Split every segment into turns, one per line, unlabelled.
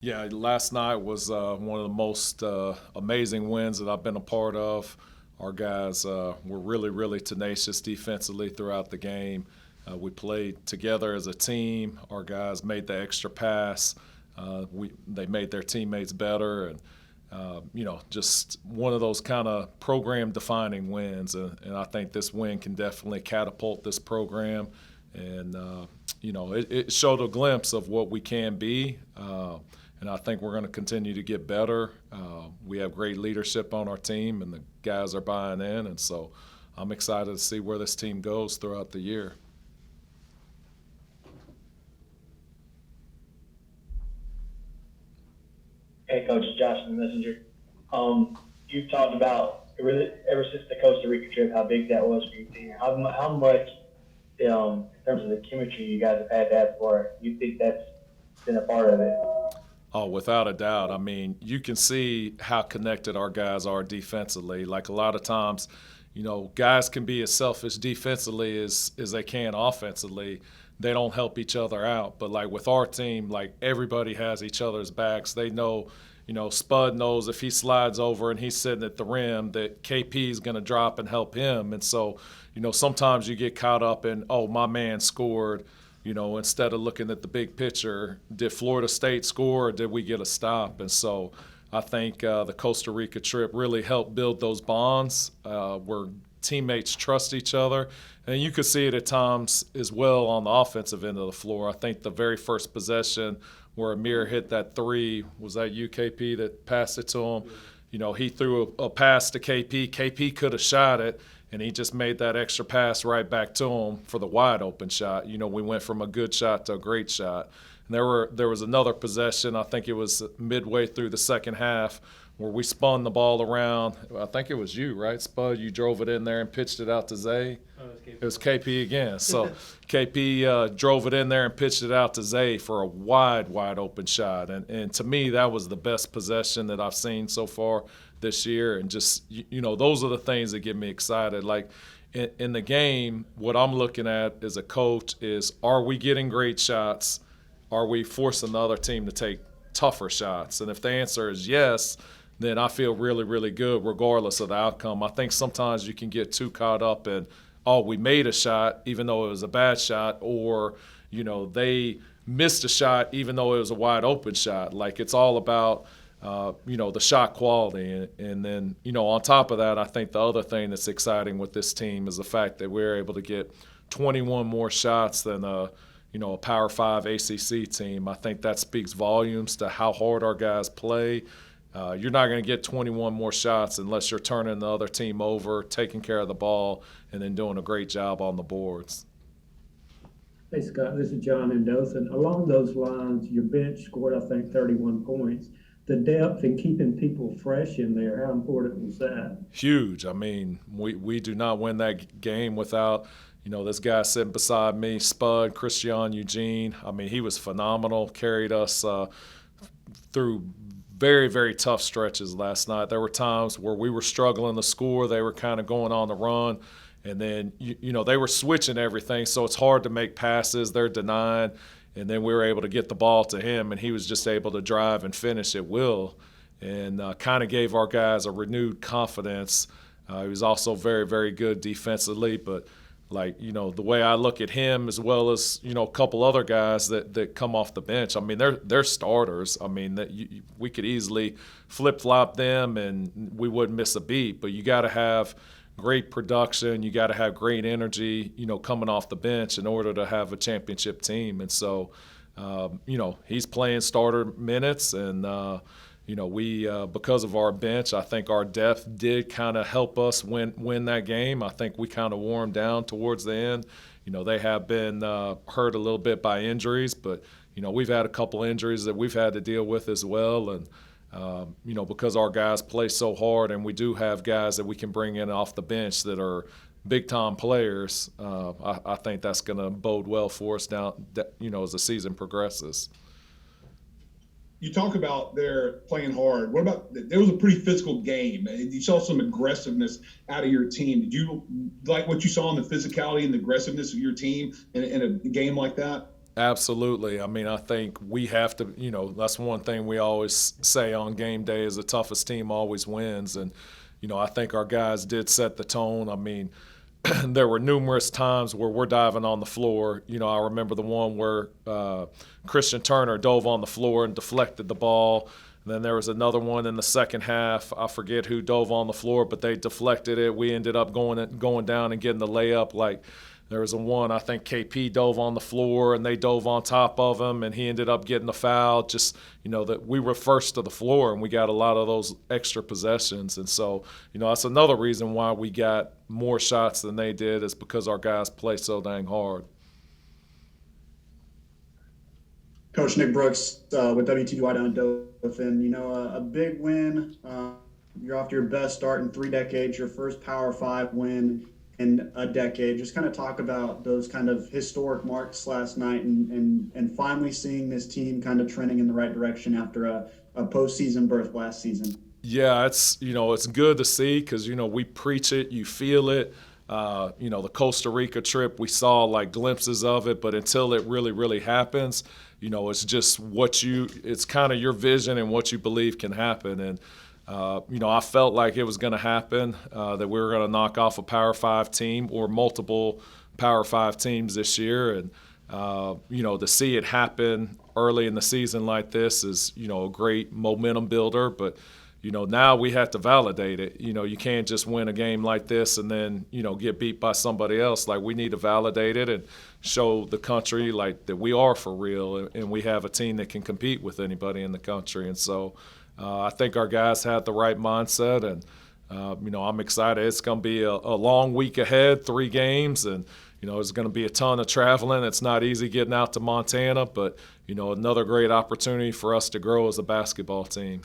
Yeah, last night was one of the most amazing wins that I've been a part of. Our guys were really, really tenacious defensively throughout the game. We played together as a team. Our guys made the extra pass. They made their teammates better, and just one of those kind of program-defining wins. And I think this win can definitely catapult this program. And it showed a glimpse of what we can be. And I think we're going to continue to get better. We have great leadership on our team, and the guys are buying in. And so I'm excited to see where this team goes throughout the year.
Hey, Coach Josh the Messenger. You've talked about really ever since the Costa Rica trip how big that was for your team. How much, in terms of the chemistry you guys have had to have for, you think that's been a part of it?
Oh, without a doubt. I mean, you can see how connected our guys are defensively. Like a lot of times, guys can be as selfish defensively as they can offensively. They don't help each other out. But like with our team, like everybody has each other's backs. They know, Spud knows if he slides over and he's sitting at the rim that KP is going to drop and help him. And so, sometimes you get caught up in, oh, my man scored, instead of looking at the big picture. Did Florida State score or did we get a stop? And so I think the Costa Rica trip really helped build those bonds where teammates trust each other. And you could see it at times as well on the offensive end of the floor. I think the very first possession where Amir hit that three, was that UKP that passed it to him? He threw a pass to KP. KP could have shot it, and he just made that extra pass right back to him for the wide open shot. We went from a good shot to a great shot. And there was another possession, I think it was midway through the second half, where we spun the ball around. I think it was you, right, Spud? You drove it in there and pitched it out to Zay. It was KP again. So KP drove it in there and pitched it out to Zay for a wide open shot. And to me, that was the best possession that I've seen so far this year. And just, those are the things that get me excited. Like in the game, what I'm looking at as a coach is, are we getting great shots? Are we forcing the other team to take tougher shots? And if the answer is yes, then I feel really, really good regardless of the outcome. I think sometimes you can get too caught up in, oh, we made a shot even though it was a bad shot, or, they missed a shot even though it was a wide open shot. Like it's all about, the shot quality. And then, on top of that, I think the other thing that's exciting with this team is the fact that we're able to get 21 more shots than a Power 5 ACC team. I think that speaks volumes to how hard our guys play. You're not going to get 21 more shots unless you're turning the other team over, taking care of the ball, and then doing a great job on the boards.
Hey, Scott, this is John Mendoza. Along those lines, your bench scored, I think, 31 points. The depth and keeping people fresh in there, how important was that?
Huge. I mean, we do not win that game without, this guy sitting beside me, Spud, Christian Eugene. I mean, he was phenomenal, carried us through very, very tough stretches last night. There were times where we were struggling to score. They were kind of going on the run. And then, they were switching everything, so it's hard to make passes. They're denying. And then we were able to get the ball to him, and he was just able to drive and finish at will, and kind of gave our guys a renewed confidence. He was also very, very good defensively, but the way I look at him as well as, a couple other guys that come off the bench, I mean, they're starters. I mean, we could easily flip-flop them and we wouldn't miss a beat, but you got to have great production. You got to have great energy, coming off the bench in order to have a championship team. And so, he's playing starter minutes, and we because of our bench, I think our depth did kind of help us win that game. I think we kind of wore them down towards the end. They have been hurt a little bit by injuries, but we've had a couple injuries that we've had to deal with as well, and because our guys play so hard, and we do have guys that we can bring in off the bench that are big-time players, I think that's going to bode well for us down, as the season progresses.
You talk about they're playing hard. What about, there was a pretty physical game, and you saw some aggressiveness out of your team. Did you like what you saw in the physicality and the aggressiveness of your team in a game like that?
Absolutely. I mean, I think we have to, that's one thing we always say on game day is the toughest team always wins. And, I think our guys did set the tone. I mean, there were numerous times where we're diving on the floor. I remember the one where Christian Turner dove on the floor and deflected the ball. And then there was another one in the second half. I forget who dove on the floor, but they deflected it. We ended up going down and getting the layup. Like, there was a one, I think KP dove on the floor and they dove on top of him and he ended up getting a foul. Just, that we were first to the floor and we got a lot of those extra possessions. And so, that's another reason why we got more shots than they did, is because our guys play so dang hard.
Coach Nick Brooks with WTUI down in Dothan. A big win. You're off to your best start in 3 decades, your first Power 5 win in a decade. Just kind of talk about those kind of historic marks last night and finally seeing this team kind of trending in the right direction after a postseason berth last season.
Yeah, it's good to see because, we preach it, you feel it. The Costa Rica trip, we saw like glimpses of it, but until it really, really happens, it's just it's kind of your vision and what you believe can happen. And, I felt like it was going to happen, that we were going to knock off a Power 5 team or multiple Power 5 teams this year. And, to see it happen early in the season like this is, a great momentum builder. But, now we have to validate it. You can't just win a game like this and then, get beat by somebody else. Like, we need to validate it and show the country, like, that we are for real and we have a team that can compete with anybody in the country. And so I think our guys had the right mindset, and, I'm excited. It's going to be a long week ahead, 3 games, and, there's going to be a ton of traveling. It's not easy getting out to Montana, but, another great opportunity for us to grow as a basketball team.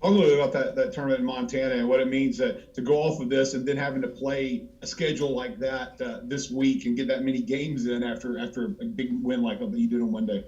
Talk a little bit about that tournament in Montana and what it means to go off of this and then having to play a schedule like that this week and get that many games in after a big win like that you did on Monday.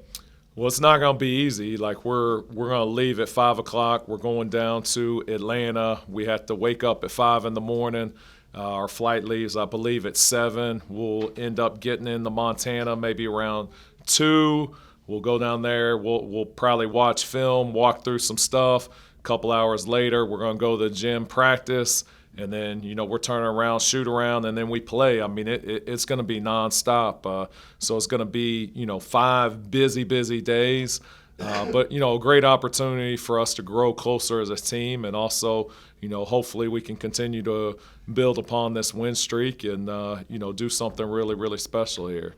Well, it's not going to be easy. Like, we're going to leave at 5 o'clock. We're going down to Atlanta. We have to wake up at 5 in the morning. Our flight leaves, I believe, at 7. We'll end up getting into Montana maybe around 2. We'll go down there. We'll probably watch film, walk through some stuff. Couple hours later, we're going to go to the gym, practice, and then, we're turning around, shoot around, and then we play. I mean, it's going to be nonstop. So it's going to be, 5 busy days. But, a great opportunity for us to grow closer as a team, and also, hopefully we can continue to build upon this win streak and, do something really, really special here.